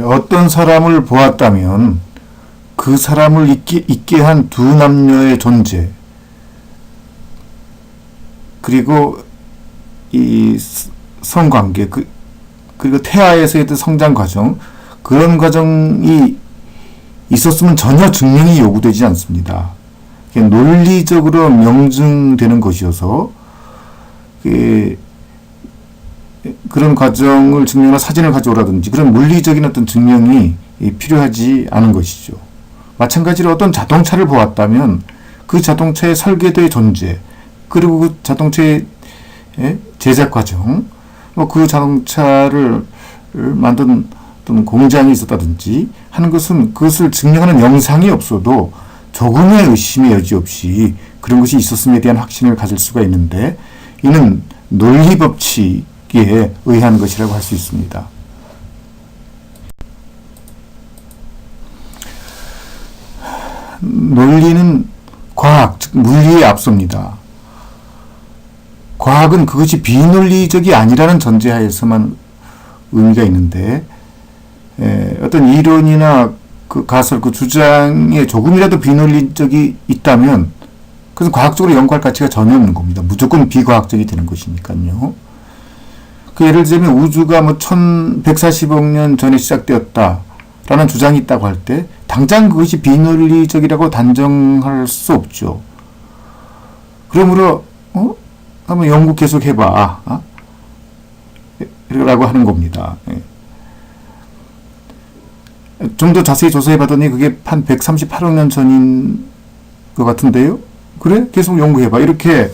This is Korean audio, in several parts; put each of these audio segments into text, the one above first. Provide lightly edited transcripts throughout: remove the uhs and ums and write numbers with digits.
어떤 사람을 보았다면 그 사람을 있게 한 두 남녀의 존재, 그리고 이 성관계, 그리고 태아에서의 성장 과정, 그런 과정이 있었으면 전혀 증명이 요구되지 않습니다. 논리적으로 명증되는 것이어서 그런 과정을 증명할 사진을 가져오라든지 그런 물리적인 어떤 증명이 필요하지 않은 것이죠. 마찬가지로 어떤 자동차를 보았다면 그 자동차의 설계도의 존재, 그리고 그 자동차의 제작 과정, 그 자동차를 만든 어떤 공장이 있었다든지 하는 것은 그것을 증명하는 영상이 없어도 조금의 의심의 여지 없이 그런 것이 있었음에 대한 확신을 가질 수가 있는데, 이는 논리 법칙에 의한 것이라고 할 수 있습니다. 논리는 과학, 즉 물리에 앞섭니다. 과학은 그것이 비논리적이 아니라는 전제하에서만 의미가 있는데, 어떤 이론이나 그 가설, 그 주장에 조금이라도 비논리적이 있다면 그것은 과학적으로 연구할 가치가 전혀 없는 겁니다. 무조건 비과학적이 되는 것이니까요. 그 예를 들자면 우주가 1140억 년 전에 시작되었다라는 주장이 있다고 할 때 당장 그것이 비논리적이라고 단정할 수 없죠. 그러므로 한번 연구 계속 해봐 라고 하는 겁니다. 좀 더 자세히 조사해 봤더니 그게 한 138억 년 전인 것 같은데요. 그래? 계속 연구해봐. 이렇게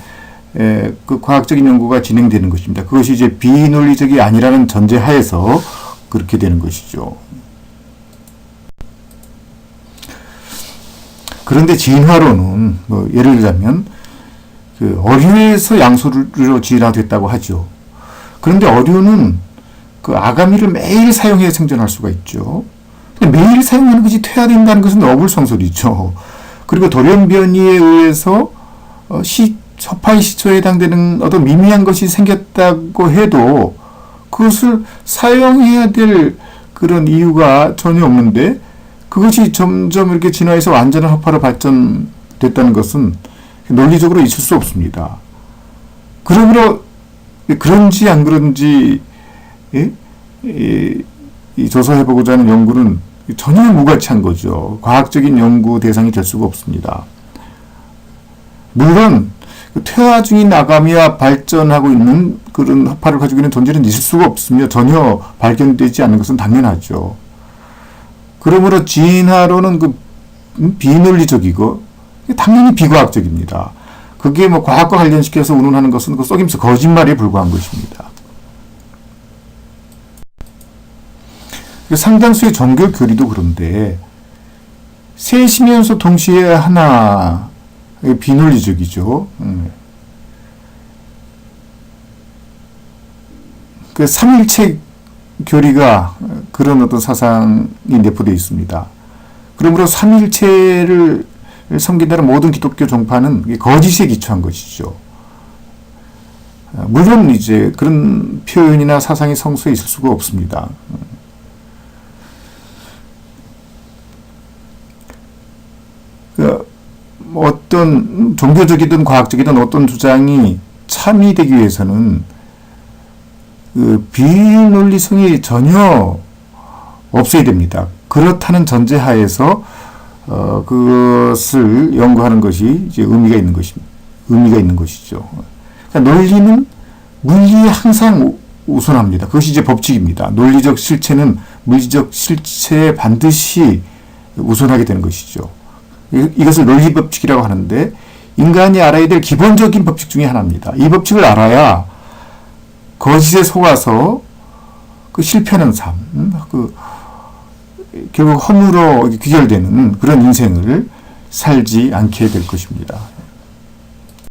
그 과학적인 연구가 진행되는 것입니다. 그것이 이제 비논리적이 아니라는 전제하에서 그렇게 되는 것이죠. 그런데 진화론은 예를 들자면 그 어류에서 양서류로 진화됐다고 하죠. 그런데 어류는 그 아가미를 매일 사용해 생존할 수가 있죠. 매일 사용하는 것이 퇴화된다는 것은 어불성설이죠. 그리고 돌연변이에 의해서 서파의 시초에 해당되는 어떤 미미한 것이 생겼다고 해도 그것을 사용해야 될 그런 이유가 전혀 없는데, 그것이 점점 이렇게 진화해서 완전한 허파로 발전됐다는 것은 논리적으로 있을 수 없습니다. 그러므로 그런지 안 그런지 이 조사해보고자 하는 연구는 전혀 무가치한 거죠. 과학적인 연구 대상이 될 수가 없습니다. 물론 퇴화 중인 아가미와 발전하고 있는 그런 허파를 가지고 있는 존재는 있을 수가 없으며 전혀 발견되지 않는 것은 당연하죠. 그러므로 진화론은 비논리적이고 당연히 비과학적입니다. 그게 과학과 관련시켜서 운운하는 것은 썩임수 거짓말에 불과한 것입니다. 상당수의 종교 교리도 그런데 셋이면서 동시에 하나, 비논리적이죠. 그 삼일체 교리가 그런 어떤 사상이 내포되어 있습니다. 그러므로 삼일체를 섬긴다는 모든 기독교 종파는 거짓에 기초한 것이죠. 물론 이제 그런 표현이나 사상이 성서에 있을 수가 없습니다. 어떤 종교적이든 과학적이든 어떤 주장이 참이 되기 위해서는 그 비논리성이 전혀 없어야 됩니다. 그렇다는 전제하에서 그것을 연구하는 것이 이제 의미가 있는 것이죠. 그러니까 논리는 물리에 항상 우선합니다. 그것이 이제 법칙입니다. 논리적 실체는 물리적 실체에 반드시 우선하게 되는 것이죠. 이것을 논리 법칙이라고 하는데, 인간이 알아야 될 기본적인 법칙 중에 하나입니다. 이 법칙을 알아야 거짓에 속아서 그 실패하는 삶, 결국 허무로 귀결되는 그런 인생을 살지 않게 될 것입니다.